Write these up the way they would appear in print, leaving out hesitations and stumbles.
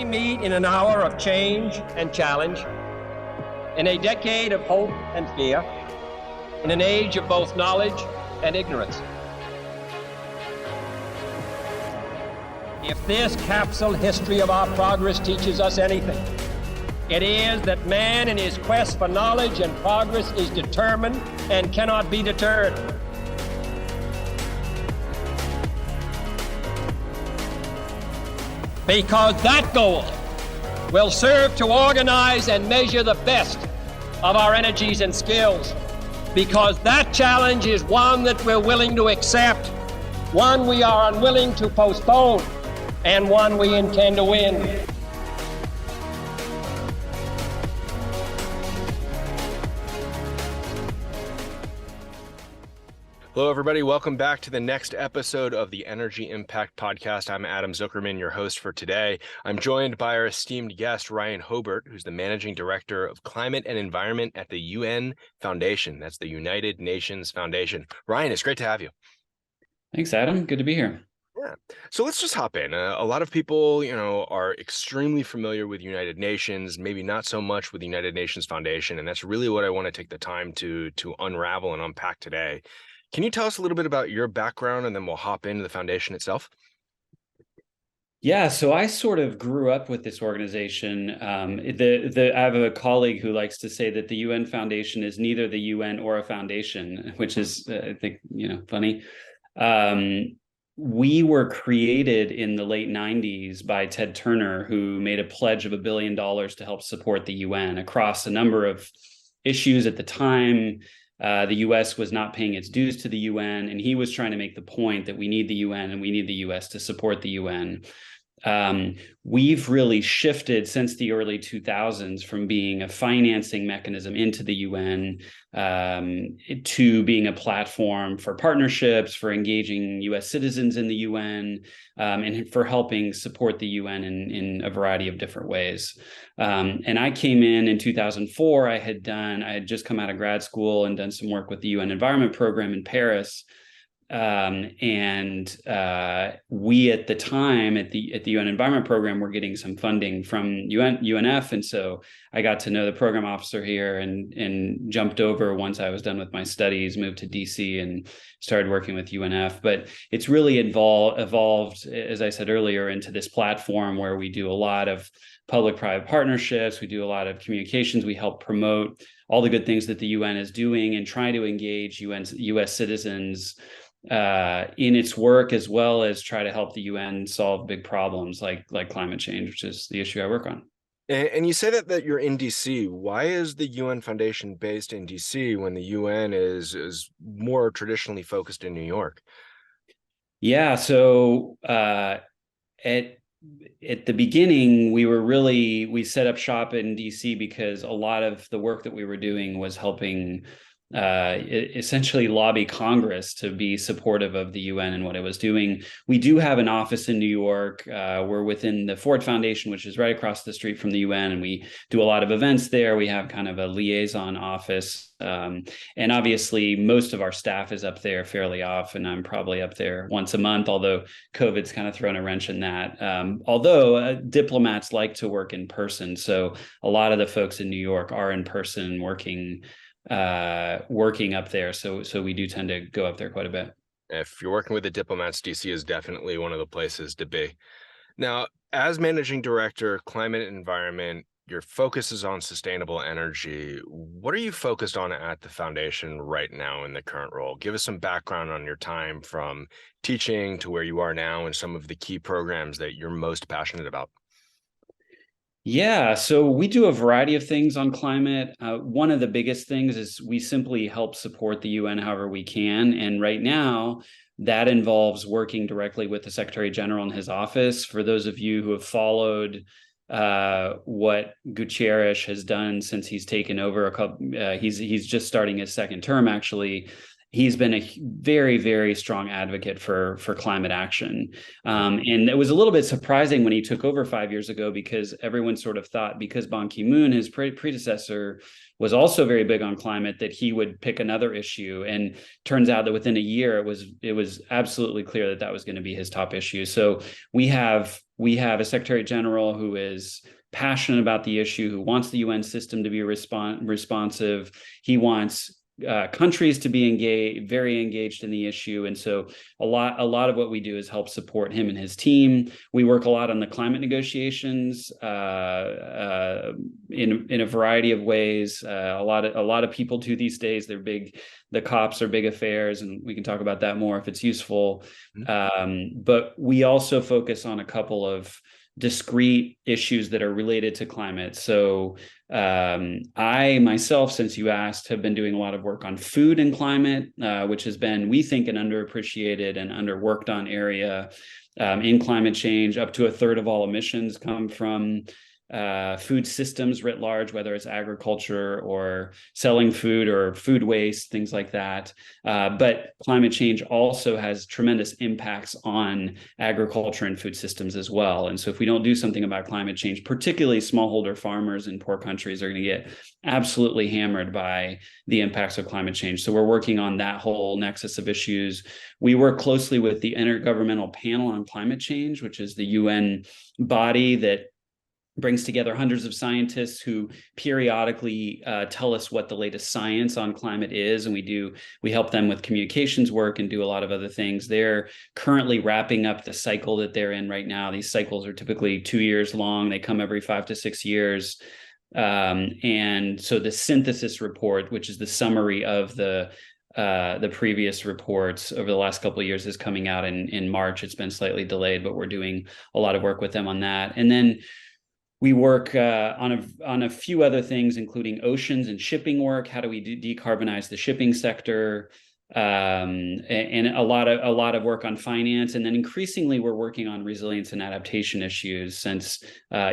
We meet in an hour of change and challenge, in a decade of hope and fear, in an age of both knowledge and ignorance. If this capsule history of our progress teaches us anything, it is that man in his quest for knowledge and progress is determined and cannot be deterred. Because that goal will serve to organize and measure the best of our energies and skills. Because that challenge is one that we're willing to accept, one we are unwilling to postpone, and one we intend to win. Hello, everybody. Welcome back to the next episode of the Energy Impact Podcast. I'm Adam Zuckerman, your host for today. I'm joined by our esteemed guest, Ryan Hobert, who's the Managing Director of Climate and Environment at the UN Foundation. That's the United Nations Foundation. Ryan, it's great to have you. Thanks, Adam. Good to be here. Yeah. So let's just hop in. A lot of people, are extremely familiar with United Nations, maybe not so much with the United Nations Foundation. And that's really what I want to take the time to unravel and unpack today. Can you tell us a little bit about your background, and then we'll hop into the foundation itself? Yeah, so I sort of grew up with this organization. I have a colleague who likes to say that the UN Foundation is neither the UN or a foundation, which is, I think, funny. We were created in the late 90s by Ted Turner, who made a pledge of $1 billion to help support the UN across a number of issues at the time. The U.S. was not paying its dues to the UN, and he was trying to make the point that we need the UN and we need the U.S. to support the UN. We've really shifted since the early 2000s from being a financing mechanism into the UN to being a platform for partnerships, for engaging U.S. citizens in the UN, and for helping support the UN in a variety of different ways. And I came in 2004. I had just come out of grad school and done some work with the UN Environment Program in Paris. We at the time at the UN Environment Program were getting some funding from UNF, and so I got to know the program officer here and jumped over once I was done with my studies, moved to DC and started working with UNF. But it's really evolved, as I said earlier, into this platform where we do a lot of public-private partnerships, we do a lot of communications, we help promote all the good things that the UN is doing and try to engage US citizens in its work, as well as try to help the UN solve big problems like climate change, which is the issue I work on. And you say that you're in DC. Why is the UN Foundation based in DC when the UN is more traditionally focused in New York? Yeah, so at the beginning, we set up shop in DC because a lot of the work that we were doing was helping essentially lobby Congress to be supportive of the UN and what it was doing. We do have an office in New York. We're within the Ford Foundation, which is right across the street from the UN, and we do a lot of events there. We have kind of a liaison office. And obviously, most of our staff is up there fairly often. I'm probably up there once a month, although COVID's kind of thrown a wrench in that. Although diplomats like to work in person. So a lot of the folks in New York are in person working up there. So we do tend to go up there quite a bit. If you're working with the diplomats, DC is definitely one of the places to be. Now, as Managing Director, Climate and Environment, your focus is on sustainable energy. What are you focused on at the foundation right now in the current role? Give us some background on your time from teaching to where you are now and some of the key programs that you're most passionate about. Yeah, so we do a variety of things on climate. One of the biggest things is we simply help support the UN however we can. And right now, that involves working directly with the Secretary General in his office. For those of you who have followed what Guterres has done since he's taken over, he's just starting his second term, actually. he's been a very, very strong advocate for climate action. And it was a little bit surprising when he took over 5 years ago, because everyone sort of thought, because Ban Ki-moon, his predecessor, was also very big on climate, that he would pick another issue. And turns out that within a year, it was absolutely clear that that was going to be his top issue. So we have a Secretary General who is passionate about the issue, who wants the UN system to be responsive. He wants countries to be very engaged in the issue. And so a lot of what we do is help support him and his team. We work a lot on the climate negotiations in a variety of ways. A lot of people do these days. They're big. The COPs are big affairs, and we can talk about that more if it's useful. But we also focus on a couple of discrete issues that are related to climate. So I myself, since you asked, have been doing a lot of work on food and climate, which has been, we think, an underappreciated and underworked on area in climate change. Up to a third of all emissions come from food systems writ large, whether it's agriculture or selling food or food waste, things like that. But climate change also has tremendous impacts on agriculture and food systems as well. And so if we don't do something about climate change, particularly smallholder farmers in poor countries are going to get absolutely hammered by the impacts of climate change. So we're working on that whole nexus of issues. We work closely with the Intergovernmental Panel on Climate Change, which is the UN body that brings together hundreds of scientists who periodically tell us what the latest science on climate is. And we help them with communications work and do a lot of other things. They're currently wrapping up the cycle that they're in right now. These cycles are typically 2 years long. They come every 5 to 6 years. And so the synthesis report, which is the summary of the previous reports over the last couple of years, is coming out in March. It's been slightly delayed, but we're doing a lot of work with them on that. And then we work on a few other things, including oceans and shipping work. How do we decarbonize the shipping sector? And a lot of work on finance. And then increasingly, we're working on resilience and adaptation issues, since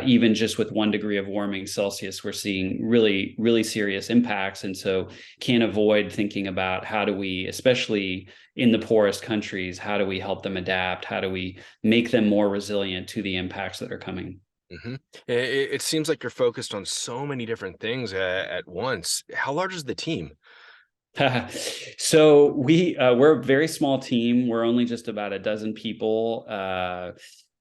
even just with 1 degree of warming Celsius, we're seeing really, really serious impacts. And so can't avoid thinking about how do we, especially in the poorest countries, how do we help them adapt? How do we make them more resilient to the impacts that are coming? It seems like you're focused on so many different things at once. How large is the team? So we're a very small team. We're only just about a dozen people.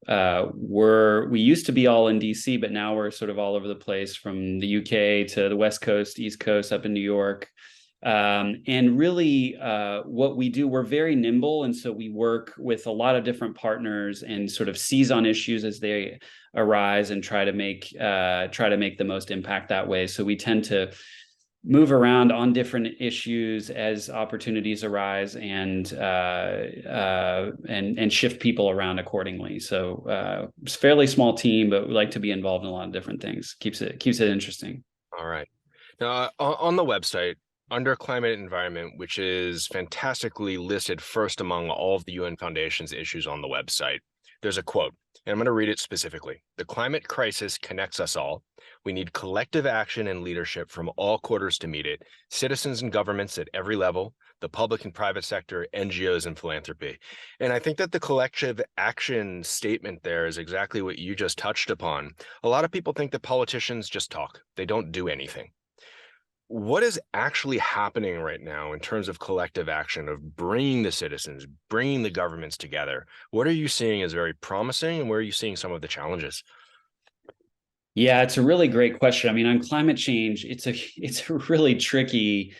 We used to be all in DC, but now we're sort of all over the place, from the UK to the West Coast, East Coast, up in New York. And really, what we do, we're very nimble. And so we work with a lot of different partners and sort of seize on issues as they arise and try to make the most impact that way. So we tend to move around on different issues as opportunities arise, and shift people around accordingly. So it's a fairly small team, but we like to be involved in a lot of different things. Keeps it interesting. All right. Now, on the website, under climate and environment, which is fantastically listed first among all of the UN Foundation's issues on the website, there's a quote, and I'm going to read it specifically. "The climate crisis connects us all. We need collective action and leadership from all quarters to meet it, citizens and governments at every level, the public and private sector, NGOs and philanthropy." And I think that the collective action statement there is exactly what you just touched upon. A lot of people think that politicians just talk. They don't do anything. What is actually happening right now in terms of collective action, of bringing the citizens, bringing the governments together? What are you seeing as very promising, and where are you seeing some of the challenges? Yeah, it's a really great question. I mean, on climate change, it's a really tricky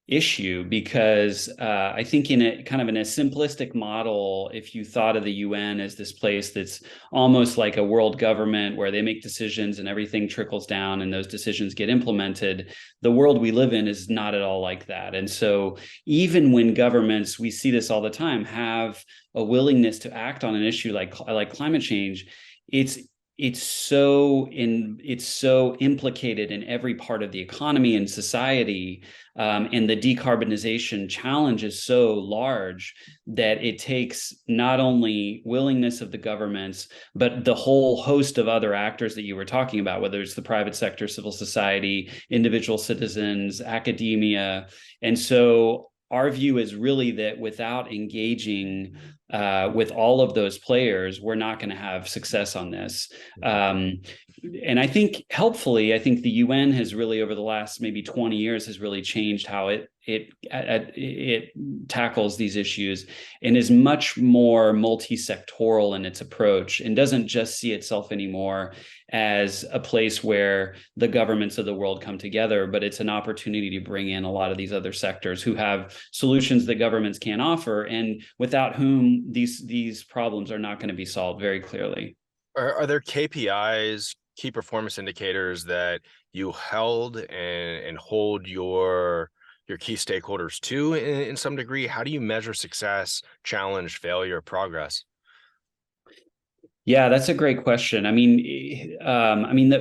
issue, because I think in a simplistic model, if you thought of the UN as this place that's almost like a world government where they make decisions and everything trickles down and those decisions get implemented, the world we live in is not at all like that. And so even when governments, we see this all the time, have a willingness to act on an issue like climate change, it's so implicated in every part of the economy and society, and the decarbonization challenge is so large that it takes not only willingness of the governments, but the whole host of other actors that you were talking about, whether it's the private sector, civil society, individual citizens, academia. And so our view is really that without engaging with all of those players, we're not going to have success on this. And I think helpfully, I think the UN has really, over the last maybe 20 years, has really changed how it tackles these issues, and is much more multi-sectoral in its approach, and doesn't just see itself anymore as a place where the governments of the world come together, but it's an opportunity to bring in a lot of these other sectors who have solutions that governments can't offer, and without whom these problems are not going to be solved very clearly. Are there KPIs, key performance indicators, that you held and hold your key stakeholders to in some degree? How do you measure success, challenge, failure, progress? Yeah, that's a great question.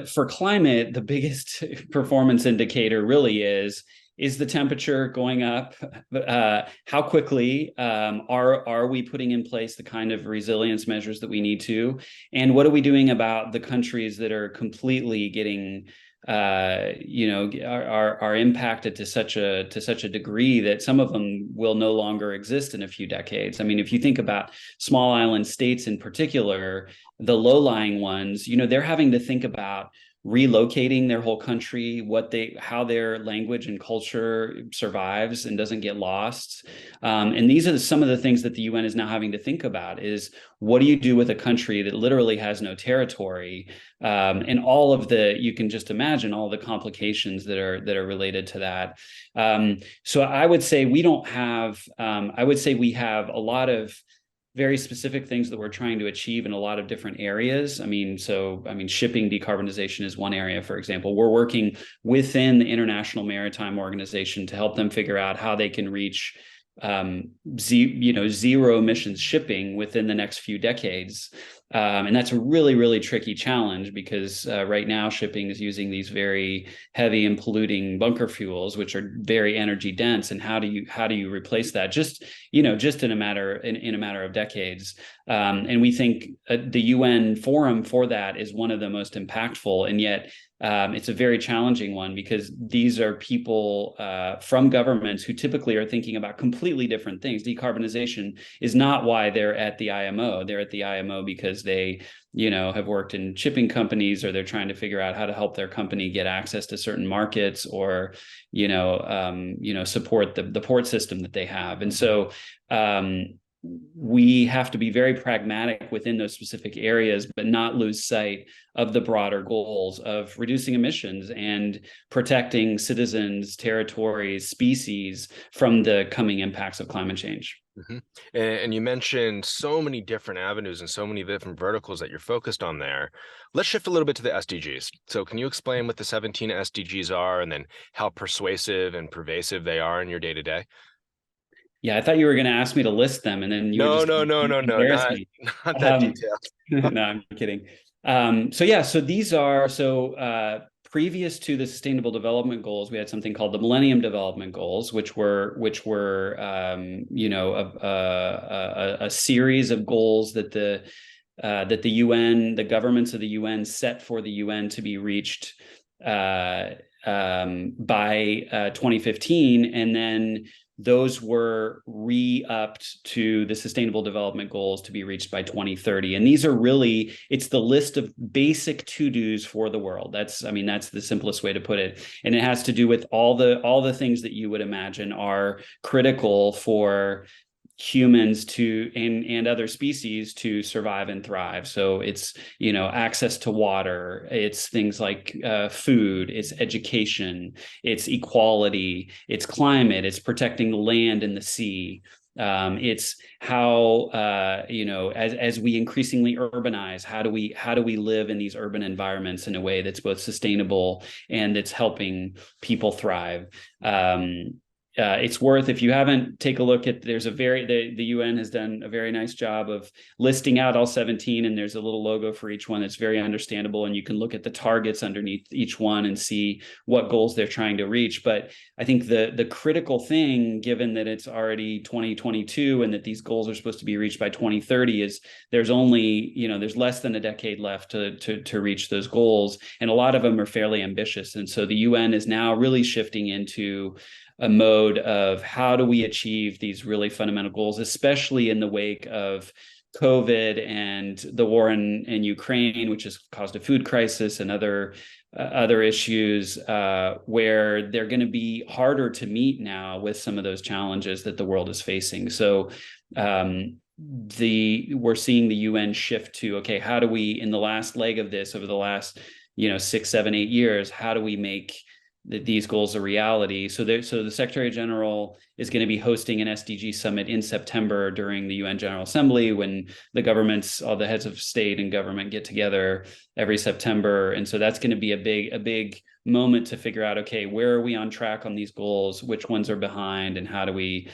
For climate, the biggest performance indicator really is the temperature going up? How quickly are we putting in place the kind of resilience measures that we need to? And what are we doing about the countries that are completely getting are impacted to such a degree that some of them will no longer exist in a few decades? I mean, if you think about small island states in particular, the low-lying ones, they're having to think about relocating their whole country, how their language and culture survives and doesn't get lost. And these are some of the things that the UN is now having to think about: is what do you do with a country that literally has no territory, and you can just imagine all the complications that are related to that. So I would say we have a lot of very specific things that we're trying to achieve in a lot of different areas. Shipping decarbonization is one area, for example. We're working within the International Maritime Organization to help them figure out how they can reach zero emissions shipping within the next few decades. And that's a really, really tricky challenge, because right now shipping is using these very heavy and polluting bunker fuels, which are very energy dense. And how do you replace that just in a matter of decades? And we think the UN forum for that is one of the most impactful, and yet it's a very challenging one, because these are people from governments who typically are thinking about completely different things. Decarbonization is not why they're at the IMO. They're at the IMO because they, have worked in shipping companies, or they're trying to figure out how to help their company get access to certain markets, or, support the port system that they have. And so we have to be very pragmatic within those specific areas, but not lose sight of the broader goals of reducing emissions and protecting citizens, territories, species from the coming impacts of climate change. Mm-hmm. And you mentioned so many different avenues and so many different verticals that you're focused on there. Let's shift a little bit to the SDGs. So can you explain what the 17 SDGs are, and then how persuasive and pervasive they are in your day-to-day? Yeah, I thought you were going to ask me to list them, and then No, embarrass me. not that detailed. No, I'm kidding. So these are previous to the Sustainable Development Goals, we had something called the Millennium Development Goals, which were a series of goals that the UN, the governments of the UN, set for the UN to be reached by 2015, and then those were re-upped to the Sustainable Development Goals to be reached by 2030. And these are really, it's the list of basic to-dos for the world. That's the simplest way to put it. And it has to do with all the things that you would imagine are critical for humans and other species to survive and thrive. So it's, access to water, it's things like food, it's education, it's equality, it's climate, it's protecting the land and the sea. It's how, as we increasingly urbanize, how do we live in these urban environments in a way that's both sustainable and that's helping people thrive. It's worth, if you haven't, take a look at, the UN has done a very nice job of listing out all 17, and there's a little logo for each one that's very understandable, and you can look at the targets underneath each one and see what goals they're trying to reach. But I think the critical thing, given that it's already 2022 and that these goals are supposed to be reached by 2030, is there's less than a decade left to reach those goals, and a lot of them are fairly ambitious. And so the UN is now really shifting into a mode of how do we achieve these really fundamental goals, especially in the wake of COVID and the war in Ukraine, which has caused a food crisis and other issues where they're going to be harder to meet now with some of those challenges that the world is facing. So we're seeing the UN shift to, okay, how do we, in the last leg of this, over the last 6, 7, 8 years, how do we make these goals a reality? So the Secretary General is going to be hosting an SDG summit in September during the UN General Assembly, when the governments, all the heads of state and government, get together every September. And so that's going to be a big moment to figure out, okay, where are we on track on these goals? Which ones are behind, and how do we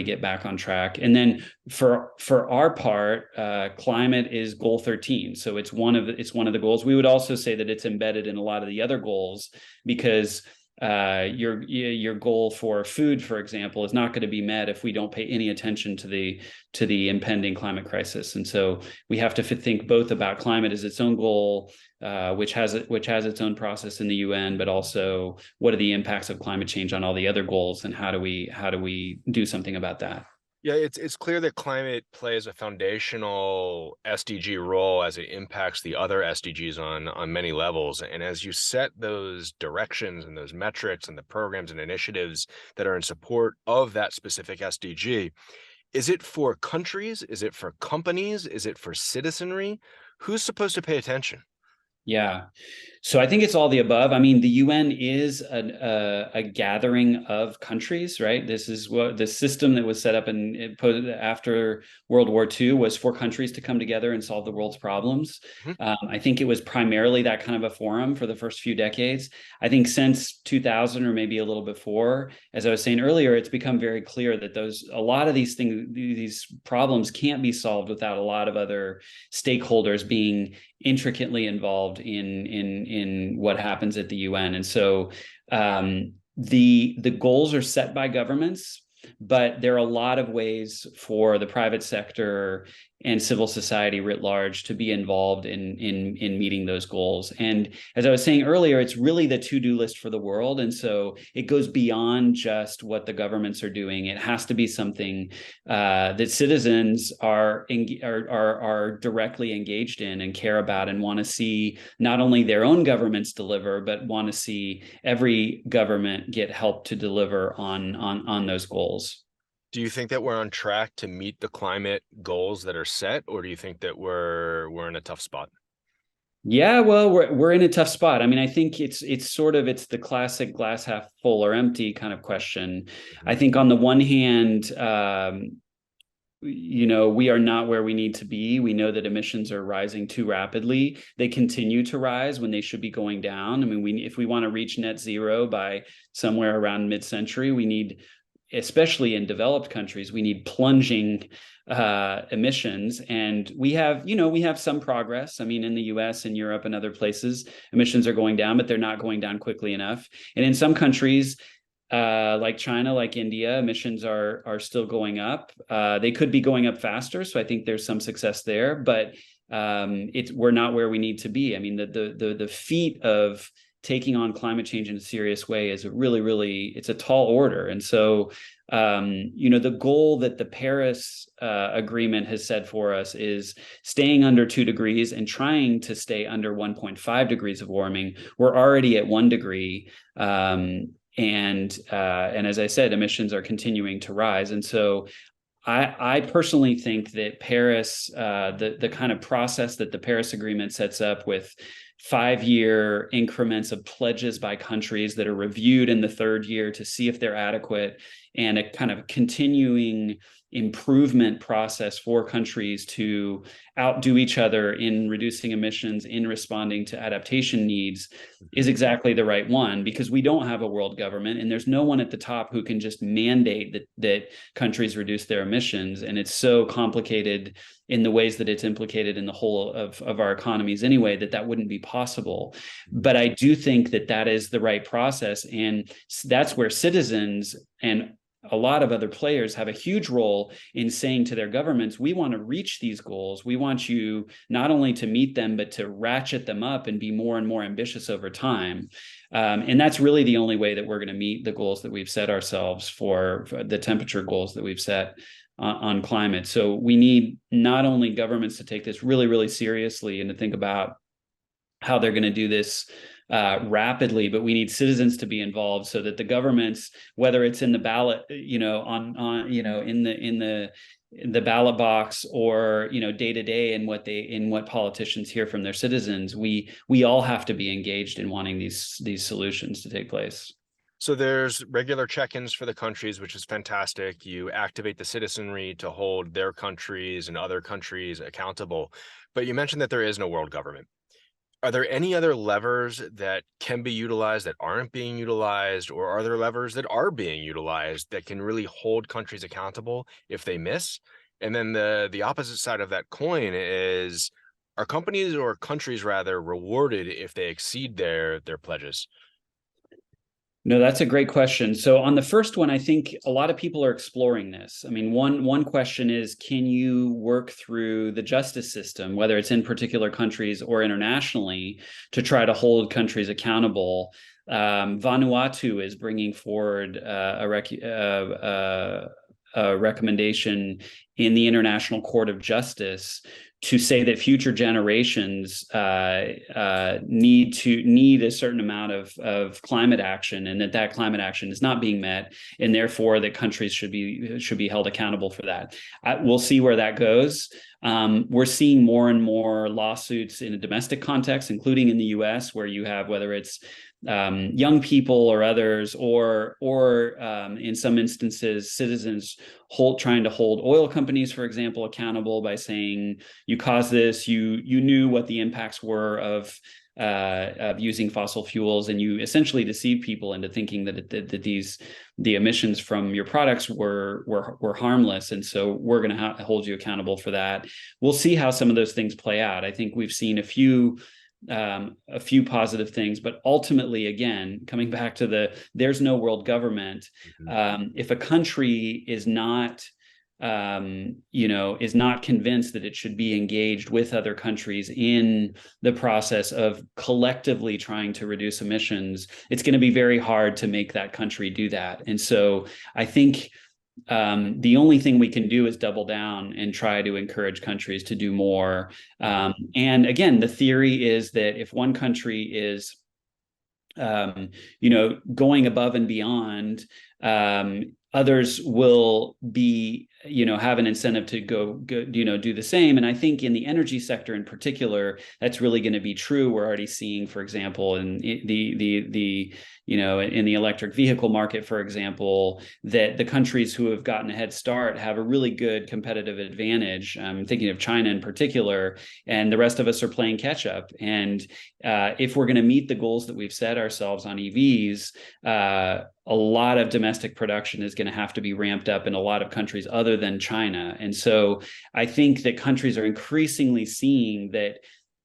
get back on track? And then for our part, climate is goal 13. So it's one of the goals. We would also say that it's embedded in a lot of the other goals, because your goal for food, for example, is not going to be met if we don't pay any attention to the impending climate crisis. And so we have to think both about climate as its own goal, which has its own process in the UN, but also what are the impacts of climate change on all the other goals, and how do we do something about that? Yeah, it's clear that climate plays a foundational SDG role as it impacts the other SDGs on many levels. And as you set those directions and those metrics and the programs and initiatives that are in support of that specific SDG, is it for countries? Is it for companies? Is it for citizenry? Who's supposed to pay attention? Yeah. So I think it's all the above. I mean, the UN is a gathering of countries, right? This is what the system that was set up after World War II was for countries to come together and solve the world's problems. Mm-hmm. I think it was primarily that kind of a forum for the first few decades. I think since 2000, or maybe a little before, as I was saying earlier, it's become very clear that a lot of these things, these problems, can't be solved without a lot of other stakeholders being intricately involved in what happens at the UN. And so the goals are set by governments, but there are a lot of ways for the private sector and civil society writ large to be involved in meeting those goals. And as I was saying earlier, it's really the to-do list for the world. And so it goes beyond just what the governments are doing. It has to be something that citizens are directly engaged in and care about, and want to see not only their own governments deliver, but want to see every government get help to deliver on those goals. Do you think that we're on track to meet the climate goals that are set, or do you think that we're in a tough spot? Yeah, well, we're in a tough spot. I mean, I think it's the classic glass half full or empty kind of question. Mm-hmm. I think on the one hand, we are not where we need to be. We know that emissions are rising too rapidly. They continue to rise when they should be going down. I mean, if we want to reach net zero by somewhere around mid-century, we need, especially in developed countries, we need plunging emissions. And we have some progress. I mean, in the US and Europe and other places, emissions are going down, but they're not going down quickly enough. And in some countries, like China, like India, emissions are still going up. They could be going up faster. So I think there's some success there, but we're not where we need to be. I mean, the feat of taking on climate change in a serious way is it's a tall order. And so, the goal that the Paris Agreement has set for us is staying under 2 degrees and trying to stay under 1.5 degrees of warming. We're already at 1 degree. And as I said, emissions are continuing to rise. And so I personally think that Paris, the kind of process that the Paris Agreement sets up with 5-year increments of pledges by countries that are reviewed in the 3rd year to see if they're adequate, and a kind of continuing improvement process for countries to outdo each other in reducing emissions, in responding to adaptation needs, is exactly the right one, because we don't have a world government, and there's no one at the top who can just mandate that countries reduce their emissions. And it's so complicated in the ways that it's implicated in the whole of our economies anyway, that wouldn't be possible. But I do think that is the right process. And that's where citizens and a lot of other players have a huge role in saying to their governments, we want to reach these goals. We want you not only to meet them, but to ratchet them up and be more and more ambitious over time. And that's really the only way that we're going to meet the goals that we've set ourselves for the temperature goals that we've set on climate. So we need not only governments to take this really, really seriously and to think about how they're going to do this rapidly, but we need citizens to be involved so that the governments, whether it's in the ballot, in the ballot box, or day to day in what politicians hear from their citizens, we all have to be engaged in wanting these solutions to take place. So there's regular check-ins for the countries, which is fantastic. You activate the citizenry to hold their countries and other countries accountable. But you mentioned that there is no world government. Are there any other levers that can be utilized that aren't being utilized, or are there levers that are being utilized that can really hold countries accountable if they miss? And then the opposite side of that coin is, are companies, or countries rather, rewarded if they exceed their pledges? No, that's a great question. So on the first one, I think a lot of people are exploring this. I mean, one question is, can you work through the justice system, whether it's in particular countries or internationally, to try to hold countries accountable? Vanuatu is bringing forward a recommendation in the International Court of Justice to say that future generations need a certain amount of climate action, and that climate action is not being met, and therefore that countries should be held accountable for that. We'll see where that goes. We're seeing more and more lawsuits in a domestic context, including in the U.S., where you have, whether it's young people or others, or in some instances, citizens trying to hold oil companies, for example, accountable by saying, you caused this, you knew what the impacts were of using fossil fuels, and you essentially deceive people into thinking that the emissions from your products were harmless, and so we're going to hold you accountable for that. We'll see how some of those things play out. I think we've seen a few positive things, but ultimately, again, coming back to there's no world government. If a country is not convinced that it should be engaged with other countries in the process of collectively trying to reduce emissions, it's going to be very hard to make that country do that. And so I think the only thing we can do is double down and try to encourage countries to do more. And again, the theory is that if one country is, going above and beyond, others will be, have an incentive to go, do the same. And I think in the energy sector in particular, that's really going to be true. We're already seeing, for example, in in the electric vehicle market, for example, that the countries who have gotten a head start have a really good competitive advantage. I'm thinking of China in particular, and the rest of us are playing catch up. And if we're going to meet the goals that we've set ourselves on EVs, a lot of domestic production is going to have to be ramped up in a lot of countries other than China. And so I think that countries are increasingly seeing that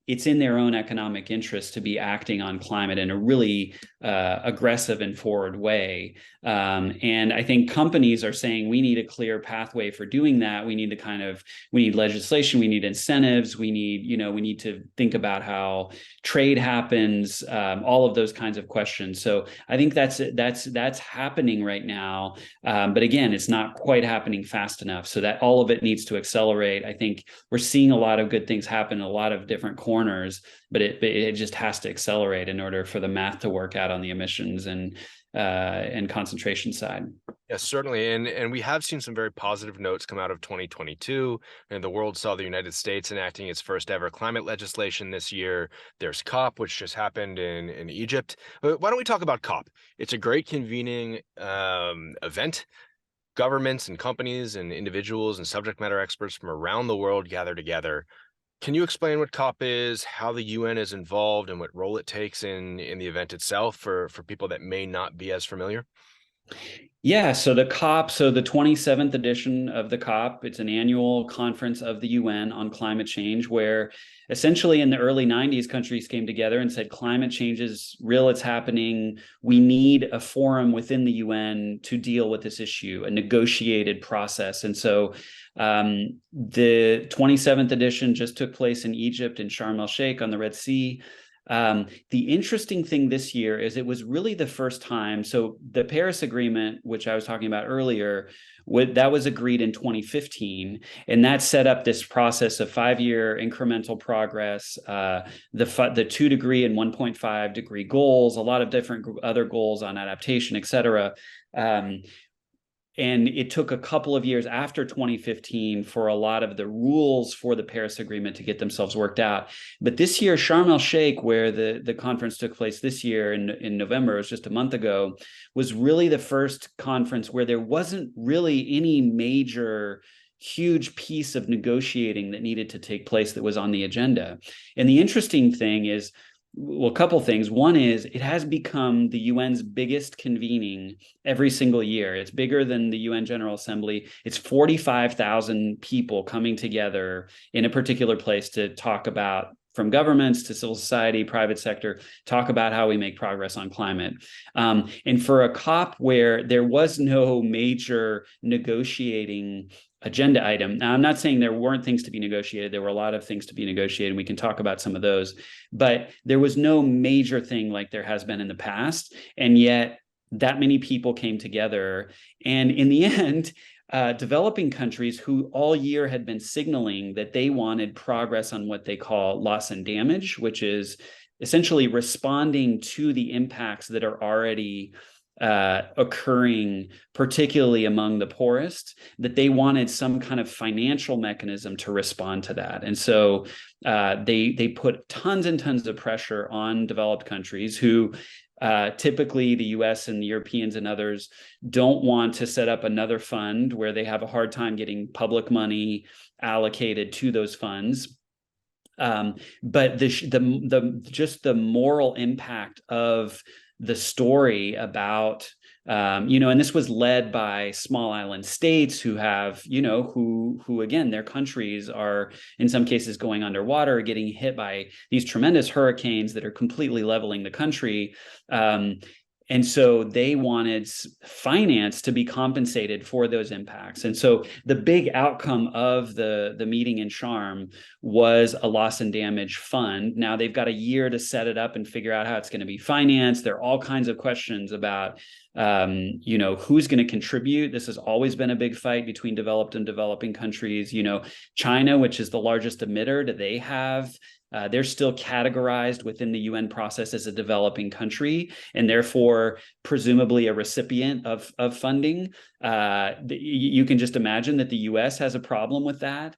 it's in their own economic interest to be acting on climate in a really aggressive and forward way. And I think companies are saying we need a clear pathway for doing that. We need legislation, we need incentives, we need to think about how trade happens, all of those kinds of questions. So I think that's happening right now. But again, it's not quite happening fast enough. So that all of it needs to accelerate. I think we're seeing a lot of good things happen in a lot of different corners, but it just has to accelerate in order for the math to work out on the emissions and concentration side. Yes, certainly. And we have seen some very positive notes come out of 2022. And the world saw the United States enacting its first ever climate legislation this year. There's COP, which just happened in Egypt. But why don't we talk about COP? It's a great convening event. Governments and companies and individuals and subject matter experts from around the world gather together. Can you explain what COP is, how the UN is involved, and what role it takes in the event itself for people that may not be as familiar? Yeah, so the COP, so the 27th edition of the COP, it's an annual conference of the UN on climate change, where essentially in the early 90s, countries came together and said, climate change is real, it's happening. We need a forum within the UN to deal with this issue, a negotiated process. And so the 27th edition just took place in Egypt, in Sharm el-Sheikh on the Red Sea. The interesting thing this year is it was really the first time. So the Paris Agreement, which I was talking about earlier, that was agreed in 2015, and that set up this process of 5-year incremental progress, the 2-degree and 1.5-degree goals, a lot of different other goals on adaptation, et cetera. And it took a couple of years after 2015 for a lot of the rules for the Paris Agreement to get themselves worked out. But this year, Sharm el-Sheikh, where the conference took place this year in November, it was just a month ago, was really the first conference where there wasn't really any major huge piece of negotiating that needed to take place that was on the agenda. And the interesting thing is, well, a couple things. One is it has become the UN's biggest convening every single year. It's bigger than the UN General Assembly. It's 45,000 people coming together in a particular place to talk about, from governments to civil society, private sector, talk about how we make progress on climate. And for a COP where there was no major negotiating agenda item. Now, I'm not saying there weren't things to be negotiated. There were a lot of things to be negotiated, and we can talk about some of those. But there was no major thing like there has been in the past. And yet that many people came together. And in the end, developing countries who all year had been signaling that they wanted progress on what they call loss and damage, which is essentially responding to the impacts that are already occurring, particularly among the poorest, that they wanted some kind of financial mechanism to respond to that. And so they put tons and tons of pressure on developed countries who typically the US and the Europeans and others don't want to set up another fund where they have a hard time getting public money allocated to those funds. But just the moral impact of the story about, and this was led by small island states who have, who again, their countries are in some cases going underwater, getting hit by these tremendous hurricanes that are completely leveling the country. And so they wanted finance to be compensated for those impacts. And so the big outcome of the meeting in Sharm was a loss and damage fund. Now they've got a year to set it up and figure out how it's going to be financed. There are all kinds of questions about, who's going to contribute. This has always been a big fight between developed and developing countries. China, which is the largest emitter, do they have they're still categorized within the UN process as a developing country, and therefore presumably a recipient of funding. You can just imagine that the US has a problem with that.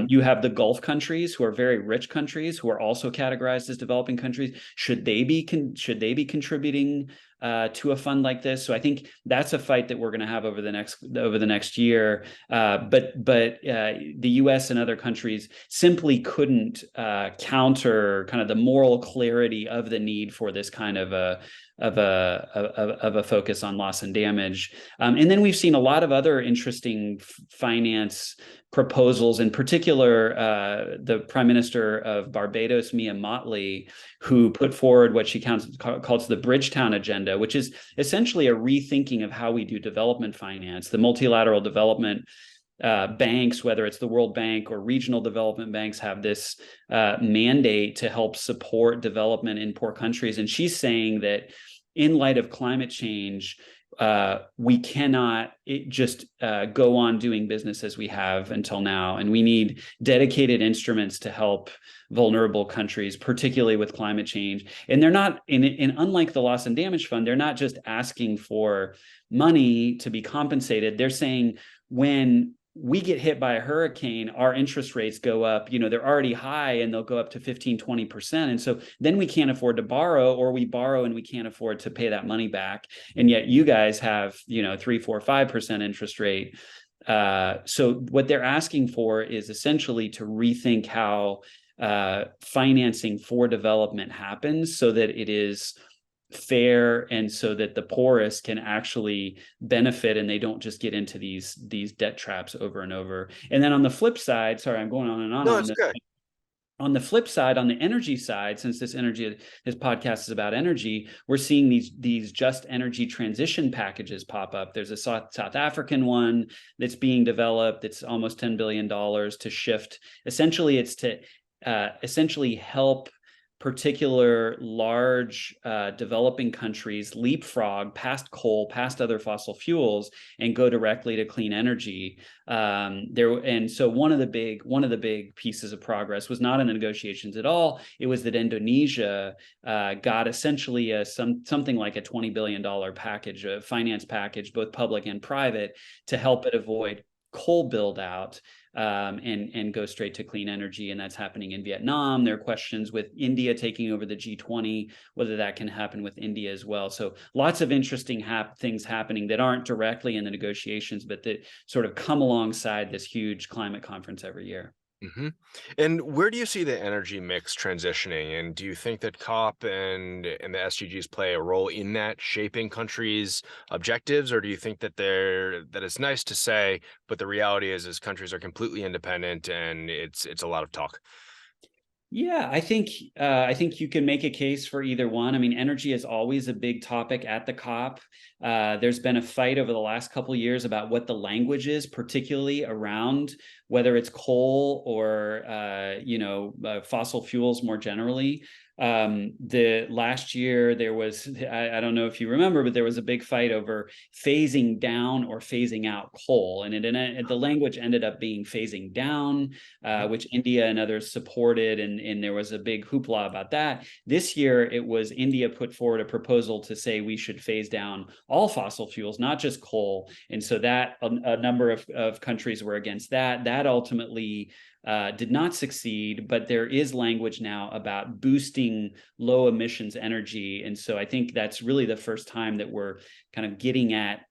You have the Gulf countries, who are very rich countries, who are also categorized as developing countries. Should they be contributing to a fund like this? So I think that's a fight that we're going to have over the next year. But the U.S. and other countries simply couldn't counter kind of the moral clarity of the need for this kind of a focus on loss and damage. And then we've seen a lot of other interesting finance proposals, in particular, the Prime Minister of Barbados, Mia Mottley, who put forward what she calls the Bridgetown Agenda, which is essentially a rethinking of how we do development finance. The multilateral development banks, whether it's the World Bank or regional development banks, have this mandate to help support development in poor countries. And she's saying that in light of climate change, we cannot just go on doing business as we have until now. And we need dedicated instruments to help vulnerable countries, particularly with climate change. And they're not, and unlike the Loss and Damage Fund, they're not just asking for money to be compensated. They're saying, when we get hit by a hurricane, our interest rates go up, they're already high, and they'll go up to 15, 20%. And so then we can't afford to borrow, or we borrow and we can't afford to pay that money back. And yet you guys have, 3, 4, 5% interest rate. So what they're asking for is essentially to rethink how financing for development happens, so that it is fair, and so that the poorest can actually benefit and they don't just get into these debt traps over and over. And then on the flip side, sorry, I'm going on and on. No, it's good. On the flip side, on the energy side, since this podcast is about energy, we're seeing these just energy transition packages pop up. There's a South African one that's being developed. It's almost $10 billion to shift. Essentially, it's to essentially help particular large developing countries leapfrog past coal, past other fossil fuels, and go directly to clean energy. And so one of the big pieces of progress was not in the negotiations at all. It was that Indonesia got essentially something like a $20 billion package, a finance package, both public and private, to help it avoid coal build out and go straight to clean energy. And that's happening in Vietnam. There are questions with India taking over the G20, whether that can happen with India as well. So lots of interesting things happening that aren't directly in the negotiations, but that sort of come alongside this huge climate conference every year. Mm-hmm. And where do you see the energy mix transitioning? And do you think that COP and the SDGs play a role in that, shaping countries' objectives, or do you think that it's nice to say, but the reality is countries are completely independent and it's a lot of talk? Yeah, I think you can make a case for either one. I mean, energy is always a big topic at the COP. There's been a fight over the last couple of years about what the language is, particularly around whether it's coal or fossil fuels more generally. The last year there was, I don't know if you remember, but there was a big fight over phasing down or phasing out coal, and the language ended up being phasing down, which India and others supported, and there was a big hoopla about that. This year it was India put forward a proposal to say we should phase down all fossil fuels, not just coal, and so that a number of countries were against that. That ultimately did not succeed, but there is language now about boosting low emissions energy. And so I think that's really the first time that we're kind of getting at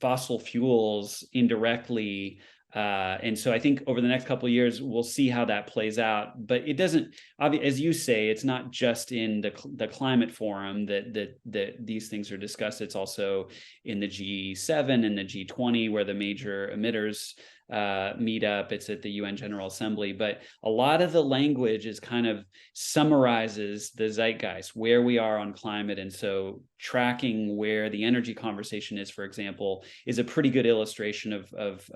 fossil fuels indirectly. And so I think over the next couple of years, we'll see how that plays out. But it doesn't, as you say, it's not just in the climate forum that these things are discussed. It's also in the G7 and the G20, where the major emitters meet up. It's at the UN General Assembly, but a lot of the language is kind of summarizes the zeitgeist, where we are on climate. And so tracking where the energy conversation is, for example, is a pretty good illustration of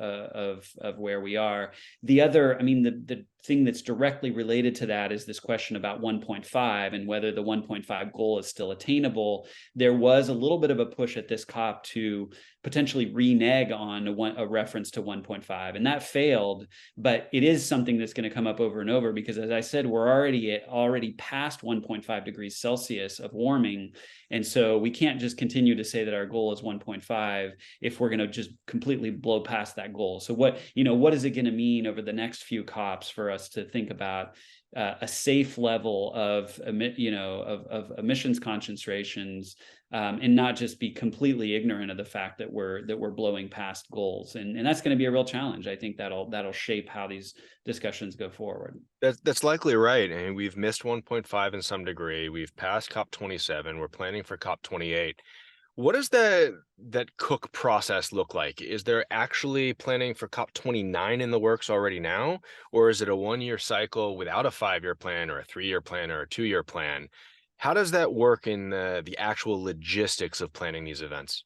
where we are. The other, I mean, the thing that's directly related to that is this question about 1.5 and whether the 1.5 goal is still attainable. There was a little bit of a push at this COP to potentially renege on a reference to 1.5, and that failed. But it is something that's going to come up over and over because, as I said, we're already past 1.5 degrees Celsius of warming, and so we can't just continue to say that our goal is 1.5 if we're going to just completely blow past that goal. So what is it going to mean over the next few COPs for us to think about a safe level of emissions concentrations, and not just be completely ignorant of the fact that we're blowing past goals, and that's going to be a real challenge. I think that'll shape how these discussions go forward. That's likely right. And we've missed 1.5 in some degree. We've passed COP27. We're planning for COP28. What does that Cook process look like? Is there actually planning for COP29 in the works already now? Or is it a 1-year cycle without a 5-year plan or a 3-year plan or a 2-year plan? How does that work in the actual logistics of planning these events?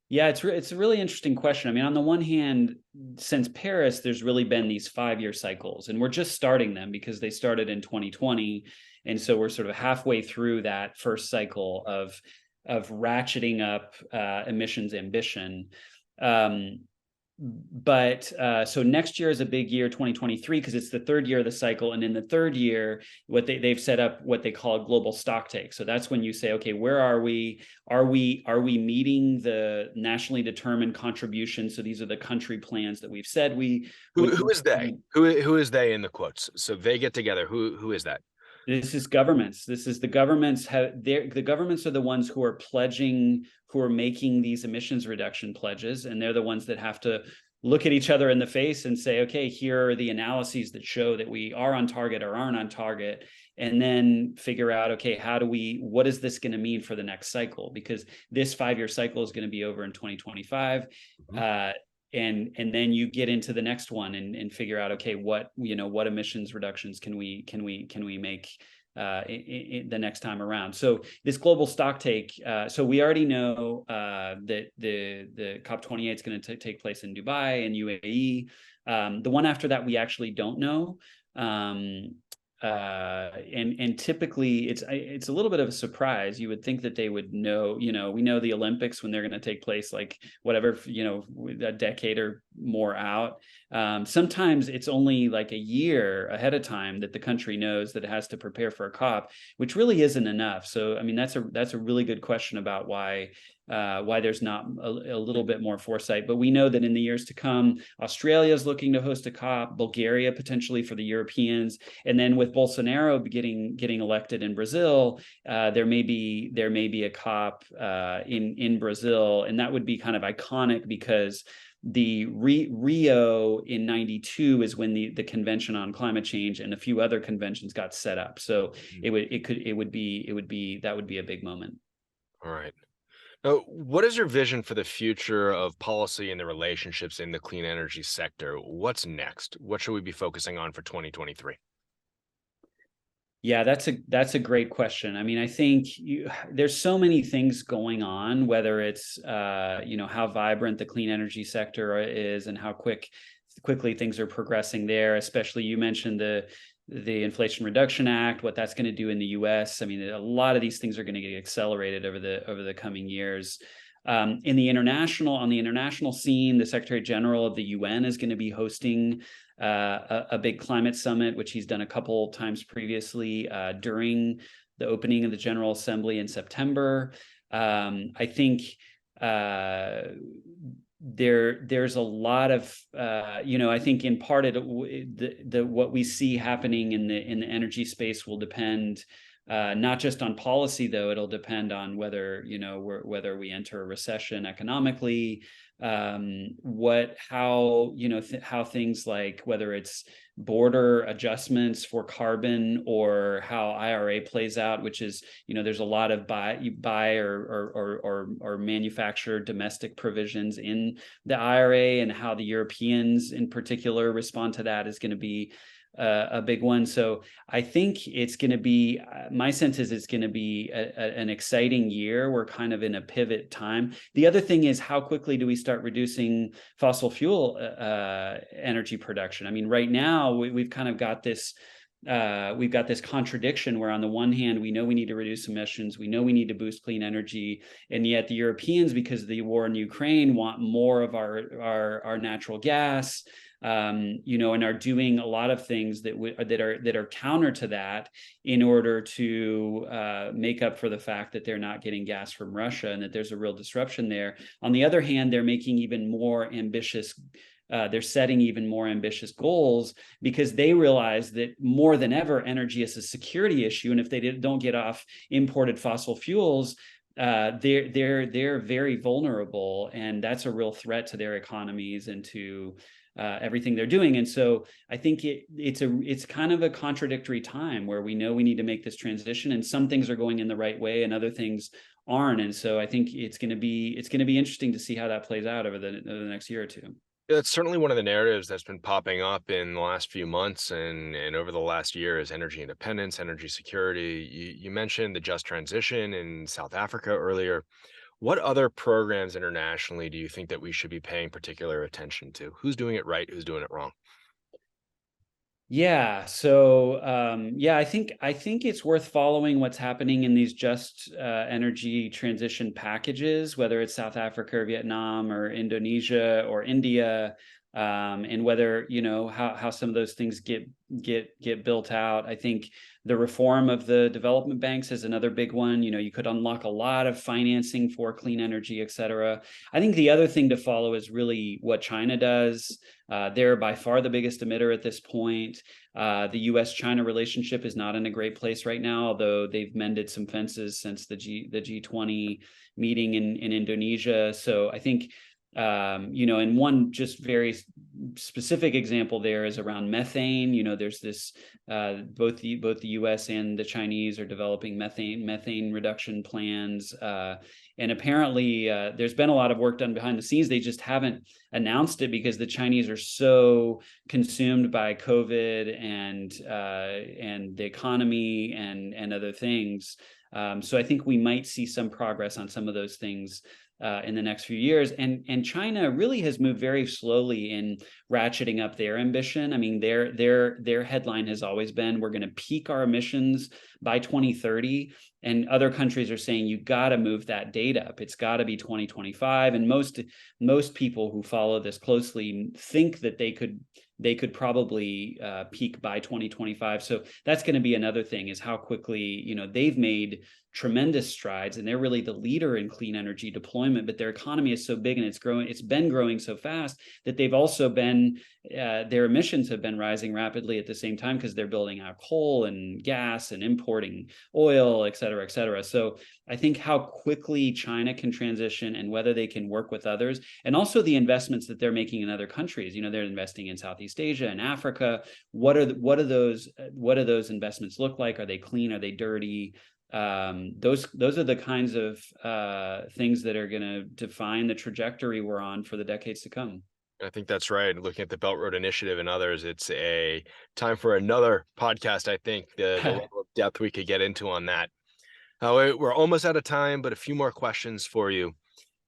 Yeah, it's a really interesting question. I mean, on the one hand, since Paris, there's really been these 5-year cycles, and we're just starting them because they started in 2020. And so we're sort of halfway through that first cycle of ratcheting up emissions ambition. So next year is a big year, 2023, because it's the third year of the cycle. And in the third year, they've set up what they call a global stock take. So that's when you say, okay, where are we? Are we meeting the nationally determined contribution? So these are the country plans that we've said we. Who is they? Who is they in the quotes? So they get together. Who is that? This is governments. This is the governments. The governments are the ones who are pledging, who are making these emissions reduction pledges, and they're the ones that have to look at each other in the face and say, okay, here are the analyses that show that we are on target or aren't on target, and then figure out, okay, what is this going to mean for the next cycle? Because this 5-year cycle is going to be over in 2025. Mhm. And then you get into the next one and figure out, okay, what emissions reductions can we make the next time around. So this global stock take, so we already know that the COP28 is going to take place in Dubai and UAE. The one after that, we actually don't know. And typically it's a little bit of a surprise. You would think that they would know, we know the Olympics when they're going to take place, like whatever, a decade or more out. Sometimes it's only like a year ahead of time that the country knows that it has to prepare for a COP, which really isn't enough. So, I mean, that's a really good question about why there's not a little bit more foresight. But we know that in the years to come, Australia is looking to host a COP, Bulgaria potentially for the Europeans, and then with Bolsonaro getting elected in Brazil, there may be a COP in Brazil, and that would be kind of iconic because the Rio in '92 is when the Convention on Climate Change and a few other conventions got set up. So that would be a big moment. All right. Now, what is your vision for the future of policy and the relationships in the clean energy sector? What's next? What should we be focusing on for 2023? Yeah, that's a great question. I mean, I think there's so many things going on, whether it's how vibrant the clean energy sector is and how quickly things are progressing there. Especially, you mentioned the Inflation Reduction Act, what that's going to do in the U.S. I mean, a lot of these things are going to get accelerated over the coming years. On the international scene, the Secretary General of the UN is going to be hosting a big climate summit, which he's done a couple times previously during the opening of the General Assembly in September. I think there's a lot of I think in part what we see happening in the energy space will depend not just on policy, though. It'll depend on whether we enter a recession economically, how things like whether it's border adjustments for carbon or how IRA plays out, which is, there's a lot of buy or manufacture domestic provisions in the IRA, and how the Europeans in particular respond to that is going to be a big one. So I think it's going to be, my sense is it's going to be an exciting year. We're kind of in a pivot time. The other thing is, how quickly do we start reducing fossil fuel energy production? I mean, right now we've kind of got this contradiction where on the one hand, we know we need to reduce emissions, we know we need to boost clean energy, and yet the Europeans, because of the war in Ukraine, want more of our natural gas, and are doing a lot of things that are counter to that in order to make up for the fact that they're not getting gas from Russia and that there's a real disruption there. On the other hand, they're making even more ambitious they're setting even more ambitious goals because they realize that more than ever, energy is a security issue. And if they don't get off imported fossil fuels, they're very vulnerable, and that's a real threat to their economies and to everything they're doing. And so I think it's kind of a contradictory time where we know we need to make this transition, and some things are going in the right way and other things aren't. And so I think it's going to be interesting to see how that plays out over the next year or two. It's certainly one of the narratives that's been popping up in the last few months and over the last year is energy independence, energy security. You mentioned the just transition in South Africa earlier. What other programs internationally do you think that we should be paying particular attention to? Who's doing it right? Who's doing it wrong? Yeah. So I think it's worth following what's happening in these just energy transition packages, whether it's South Africa or Vietnam or Indonesia or India, and whether how some of those things get built out. I think the reform of the development banks is another big one. You could unlock a lot of financing for clean energy, et cetera. I think the other thing to follow is really what China does. They're by far the biggest emitter at this point. The U.S.-China relationship is not in a great place right now, although they've mended some fences since the G20 meeting in Indonesia. So I think And one just very specific example there is around methane. There's this both the U.S. and the Chinese are developing methane reduction plans, and apparently there's been a lot of work done behind the scenes. They just haven't announced it because the Chinese are so consumed by COVID and the economy and other things. So I think we might see some progress on some of those things in the next few years. And China really has moved very slowly in ratcheting up their ambition. I mean, their headline has always been, we're going to peak our emissions by 2030. And other countries are saying, you got to move that date up. It's got to be 2025. And most people who follow this closely think that they could probably peak by 2025. So that's going to be another thing, is how quickly, they've made tremendous strides, and they're really the leader in clean energy deployment, but their economy is so big and it's been growing so fast that they've also been, their emissions have been rising rapidly at the same time, because they're building out coal and gas and importing oil, et cetera, et cetera. So I think how quickly China can transition and whether they can work with others, and also the investments that they're making in other countries. They're investing in Southeast Asia and Africa. What do those investments look like? Are they clean? Are they dirty? Those are the kinds of things that are going to define the trajectory we're on for the decades to come. I think that's right. Looking at the Belt Road Initiative and others, it's a time for another podcast. I think the level of depth we could get into on that. We're almost out of time, but a few more questions for you.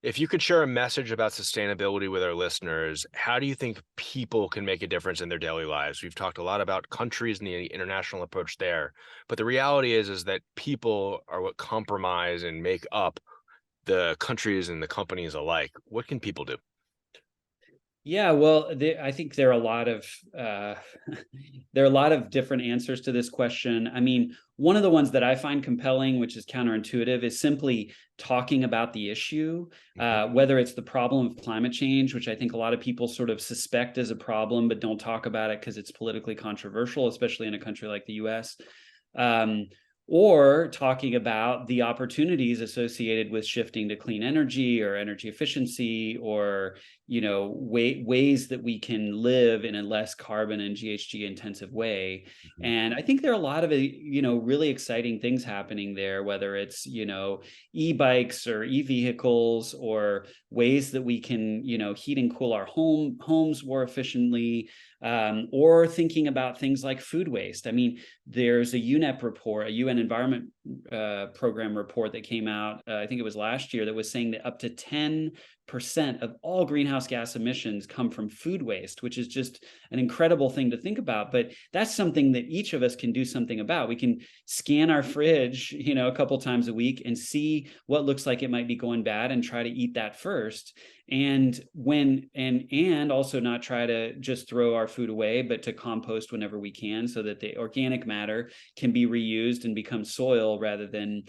If you could share a message about sustainability with our listeners, how do you think people can make a difference in their daily lives? We've talked a lot about countries and the international approach there, but the reality is that people are what compromise and make up the countries and the companies alike. What can people do? Yeah, well, I think there are a lot of different answers to this question. I mean, one of the ones that I find compelling, which is counterintuitive, is simply talking about the issue, whether it's the problem of climate change, which I think a lot of people sort of suspect as a problem, but don't talk about it because it's politically controversial, especially in a country like the U.S. Or talking about the opportunities associated with shifting to clean energy or energy efficiency, or ways that we can live in a less carbon and GHG intensive way. And I think there are a lot of really exciting things happening there, whether it's e-bikes or e-vehicles, or ways that we can heat and cool our homes more efficiently. Or thinking about things like food waste. I mean, there's a UNEP report, a UN Environment Program report that came out, I think it was last year, that was saying that up to 10% of all greenhouse gas emissions come from food waste, which is just an incredible thing to think about. But that's something that each of us can do something about. We can scan our fridge, a couple times a week and see what looks like it might be going bad and try to eat that first. And also not try to just throw our food away, but to compost whenever we can, so that the organic matter can be reused and become soil rather than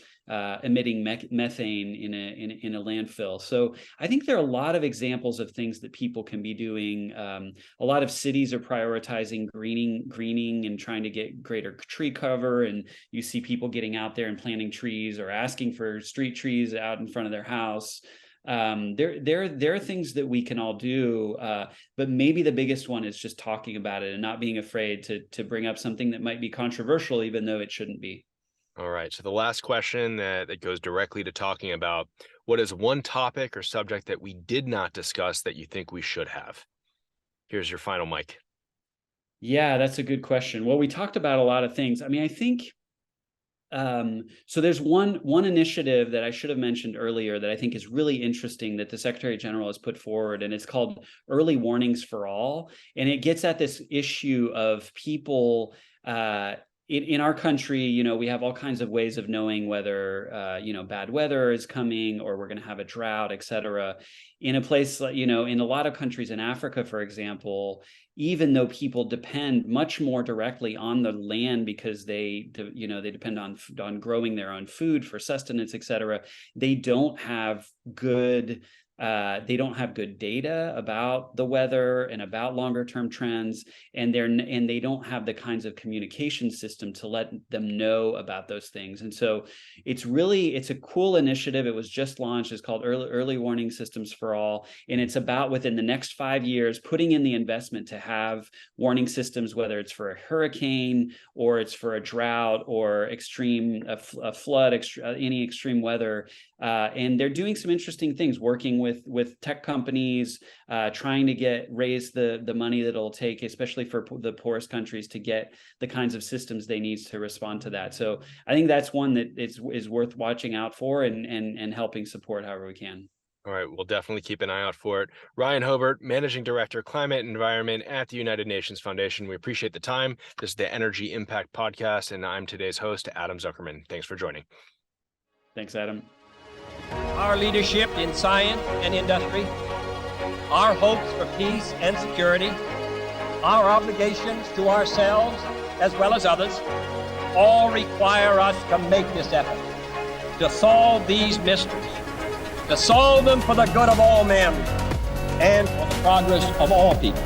emitting methane in a landfill. So I think there are a lot of examples of things that people can be doing. A lot of cities are prioritizing greening and trying to get greater tree cover. And you see people getting out there and planting trees or asking for street trees out in front of their house. There are things that we can all do, but maybe the biggest one is just talking about it and not being afraid to bring up something that might be controversial, even though it shouldn't be. All right. So the last question that goes directly to talking about, what is one topic or subject that we did not discuss that you think we should have? Here's your final mic. Yeah, that's a good question. Well, we talked about a lot of things. I mean, I think so there's one initiative that I should have mentioned earlier that I think is really interesting that the Secretary General has put forward, and it's called Early Warnings for All. And it gets at this issue of people in our country. We have all kinds of ways of knowing whether bad weather is coming, or we're going to have a drought, et cetera. In a place like, in a lot of countries in Africa, for example, even though people depend much more directly on the land because they depend on growing their own food for sustenance, et cetera, they don't have good They don't have good data about the weather and about longer term trends, and they don't have the kinds of communication system to let them know about those things. And so it's a cool initiative. It was just launched. It's called Early Warning Systems for All, and it's about within the next 5 years putting in the investment to have warning systems, whether it's for a hurricane or it's for a drought or a flood, any extreme weather. And they're doing some interesting things, working with tech companies, trying to raise the money that it'll take, especially for the poorest countries, to get the kinds of systems they need to respond to that. So I think that's one that is worth watching out for and helping support however we can. All right, we'll definitely keep an eye out for it. Ryan Hobert, Managing Director, Climate and Environment at the United Nations Foundation. We appreciate the time. This is the Energy Impact Podcast, and I'm today's host, Adam Zuckerman. Thanks for joining. Thanks, Adam. Our leadership in science and industry, our hopes for peace and security, our obligations to ourselves as well as others, all require us to make this effort, to solve these mysteries, to solve them for the good of all men and for the progress of all people.